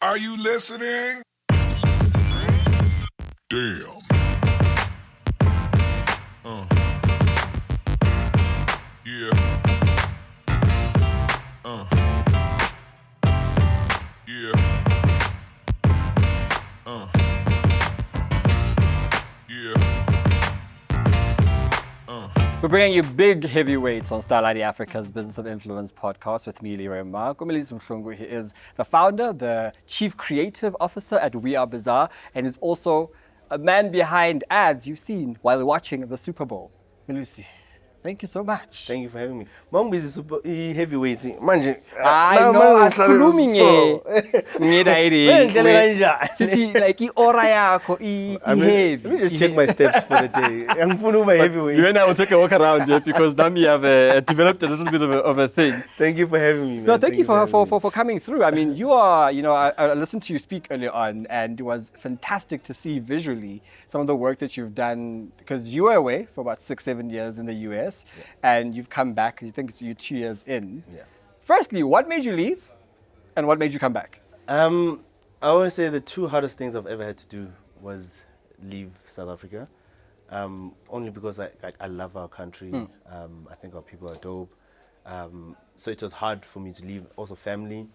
Are you listening? Damn. Yeah. Yeah. Yeah. We're bringing you big heavyweights on Starlight Africa's Business of Influence podcast with me, Leroy Mark. Melusi Mhlungu. He is the founder, the chief creative officer at We Are Bazaar, and is also a man behind ads you've seen while watching the Super Bowl. Melusi, thank you so much. Thank you for having me. Mambo is super heavyweight. Manje. I know, asikhulumi ngedayiri. Sithi like i-aura yakho Let me heavy. just check my steps for the day. I'm full my heavyweight. You and I will take a walk around here because now we have developed a little bit of a thing. Thank you for having me. Man. No, thank you having me. for coming through. I mean, you are, I listened to you speak earlier on, and it was fantastic to see visually some of the work that you've done, because you were away for about 6-7 years in the US, and you've come back, you think you're 2 years in. Yeah. Firstly, what made you leave, and what made you come back? I want to say the two hardest things I've ever had to do was leave South Africa. Only because I love our country. I think our people are dope. So it was hard for me to leave, also family.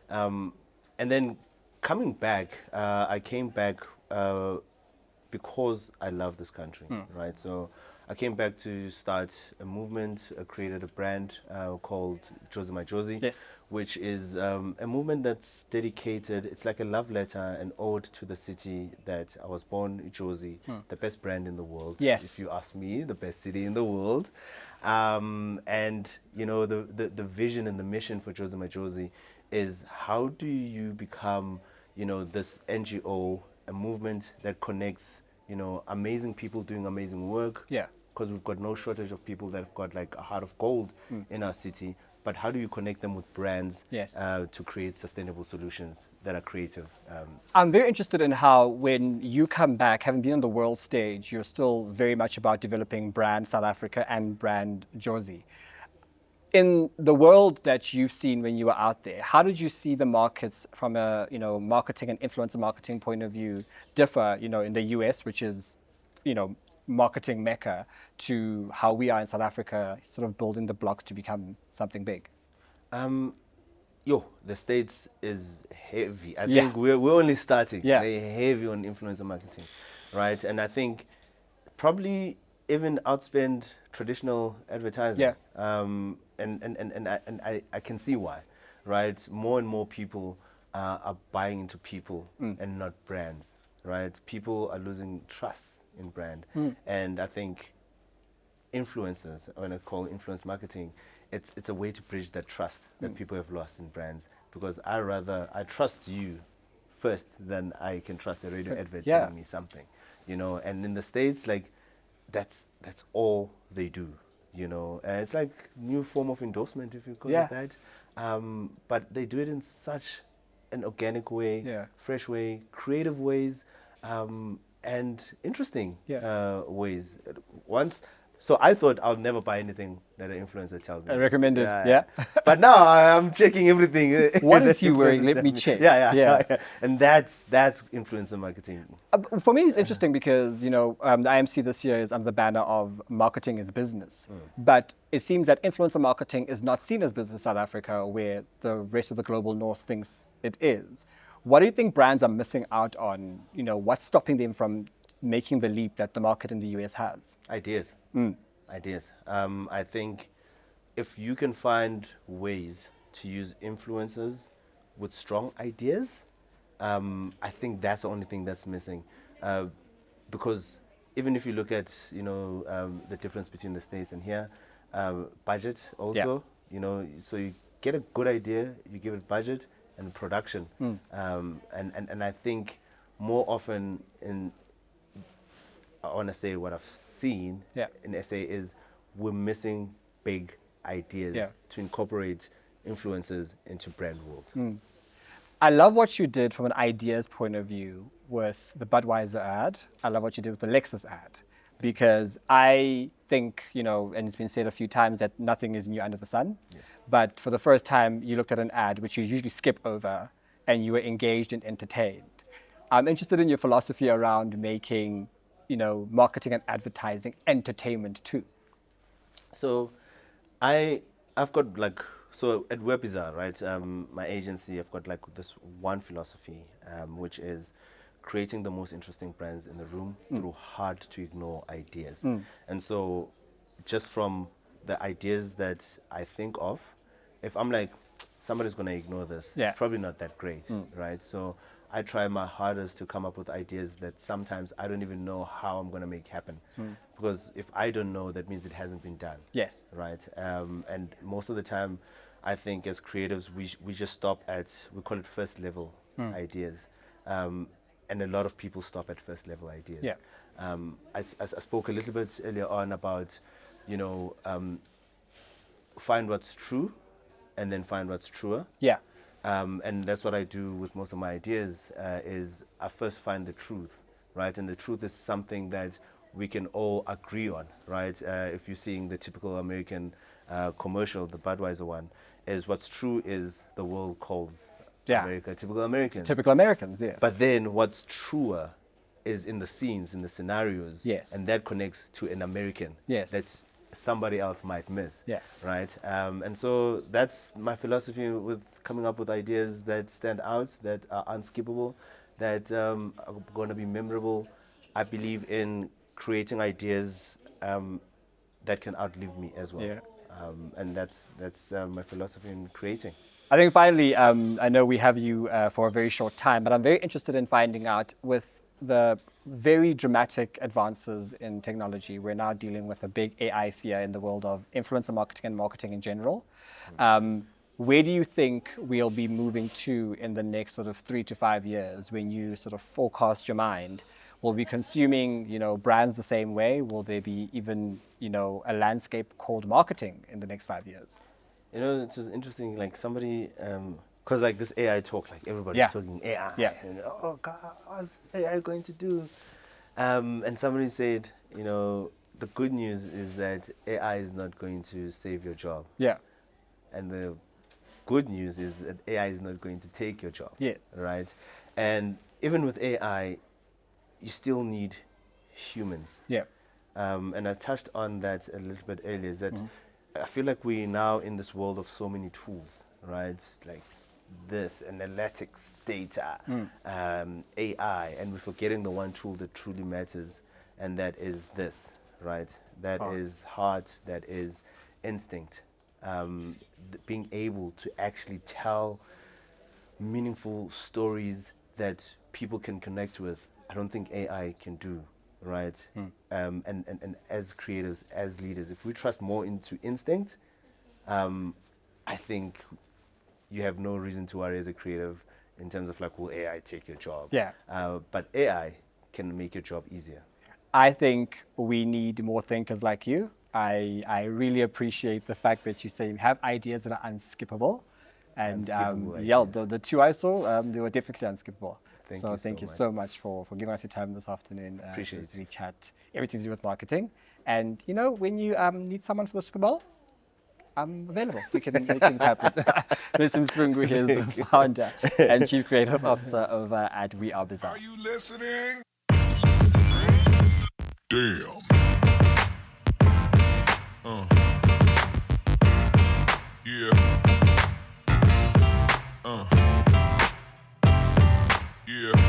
And then coming back, I came back because I love this country, right? So I came back to start a movement, created a brand called Jozi My Jozi, Yes. which is a movement that's dedicated, it's like a love letter, an ode to the city that I was born, Jozi, the best brand in the world. Yes. If you ask me, the best city in the world. And, you know, the vision and the mission for Jozi My Jozi is how do you become, you know, this NGO, a movement that connects, you know, amazing people doing amazing work. Yeah. Because we've got no shortage of people that have got like a heart of gold in our city. But how do you connect them with brands Yes. to create sustainable solutions that are creative? I'm very interested in how, when you come back, having been on the world stage, you're still very much about developing brand South Africa and brand Jozi. In the world that you've seen when you were out there, how did you see the markets from a marketing and influencer marketing point of view differ, in the US, which is, marketing mecca, to how we are in South Africa, sort of building the blocks to become something big? The States is heavy. I Yeah. think we're only starting. Yeah. They're heavy on influencer marketing, right? And I think probably even outspend traditional advertising. Yeah. And I can see why, right? More and more people are buying into people and not brands, right? People are losing trust in brand. And I think influencers, when I call influence marketing, it's a way to bridge that trust that people have lost in brands, because I trust you first than I can trust a radio advert Yeah. telling me something, and in the States, like that's all they do, and it's like new form of endorsement, if you call Yeah. it that, but they do it in such an organic way, Yeah. fresh way, creative ways, and interesting ways. So I thought I'll never buy anything that an influencer tells me. I recommend it, yeah. But now I'm checking everything. What that is he wearing? influencers Let tell me check. Yeah. And that's influencer marketing. For me, it's interesting because, the IMC this year is under the banner of marketing is business. But it seems that influencer marketing is not seen as business in South Africa, where the rest of the global north thinks it is. What do you think brands are missing out on? What's stopping them from making the leap that the market in the US has? Ideas. I think if you can find ways to use influencers with strong ideas, I think that's the only thing that's missing. Because even if you look at, the difference between the States and here, budget also, so you get a good idea, you give it budget and production. And I think more often I want to say what I've seen in SA is we're missing big ideas to incorporate influencers into brand world. I love what you did from an ideas point of view with the Budweiser ad. I love what you did with the Lexus ad, because I think, and it's been said a few times that nothing is new under the sun. Yes. But for the first time, you looked at an ad, which you usually skip over, and you were engaged and entertained. I'm interested in your philosophy around making, marketing and advertising entertainment too. So, I've got like, so at Webizar, right? My agency, I've got like this one philosophy, which is creating the most interesting brands in the room through hard to ignore ideas. And so, just from the ideas that I think of, if I'm like, somebody's going to ignore this, Yeah. it's probably not that great, right? So I try my hardest to come up with ideas that sometimes I don't even know how I'm going to make happen. Because if I don't know, that means it hasn't been done. Yes. Right? And most of the time, I think as creatives, we just stop at, we call it first level ideas. And a lot of people stop at first level ideas. Yeah. I spoke a little bit earlier on about, find what's true and then find what's truer. Yeah. And that's what I do with most of my ideas, is I first find the truth, right? And the truth is something that we can all agree on, right? If you're seeing the typical American commercial, the Budweiser one, is what's true is the world calls America typical Americans. Typical Americans, yes. But then what's truer is in the scenes, in the scenarios, Yes. and that connects to an American Yes. that somebody else might miss, Yeah. right? And so that's my philosophy with coming up with ideas that stand out, that are unskippable, that are going to be memorable. I believe in creating ideas that can outlive me as well. Yeah. And that's my philosophy in creating. I think finally, I know we have you for a very short time, but I'm very interested in finding out, with the very dramatic advances in technology, we're now dealing with a big AI fear in the world of influencer marketing and marketing in general. Where do you think we'll be moving to in the next sort of 3 to 5 years when you sort of forecast your mind? Will we be consuming, brands the same way? Will there be even, a landscape called marketing in the next 5 years? It's just interesting, like somebody, because like this AI talk, like everybody's Yeah. talking AI. Yeah. And, oh God, what's AI going to do? And somebody said, the good news is that AI is not going to save your job. Yeah. And the good news is that AI is not going to take your job. Yes. Right? And even with AI, you still need humans. Yeah. And I touched on that a little bit earlier, is that I feel like we're now in this world of so many tools, right? Like this, analytics, data, AI, and we're forgetting the one tool that truly matters, and that is this, right? That is heart, that is instinct. Being able to actually tell meaningful stories that people can connect with, I don't think AI can do, right? And as creatives, as leaders, if we trust more into instinct, I think you have no reason to worry as a creative in terms of like, will AI take your job? Yeah. But AI can make your job easier. I think we need more thinkers like you. I really appreciate the fact that you say you have ideas that are unskippable. And Unskippable the two I saw, they were definitely unskippable. Thank you so much for giving us your time this afternoon. Appreciate as we chat everything to do with marketing. And when you need someone for the Super Bowl, I'm available. We can make things happen. Melusi Mhlungu here is the founder and chief creative officer over at We Are Bizarre. Are you listening? Damn. Yeah. Yeah.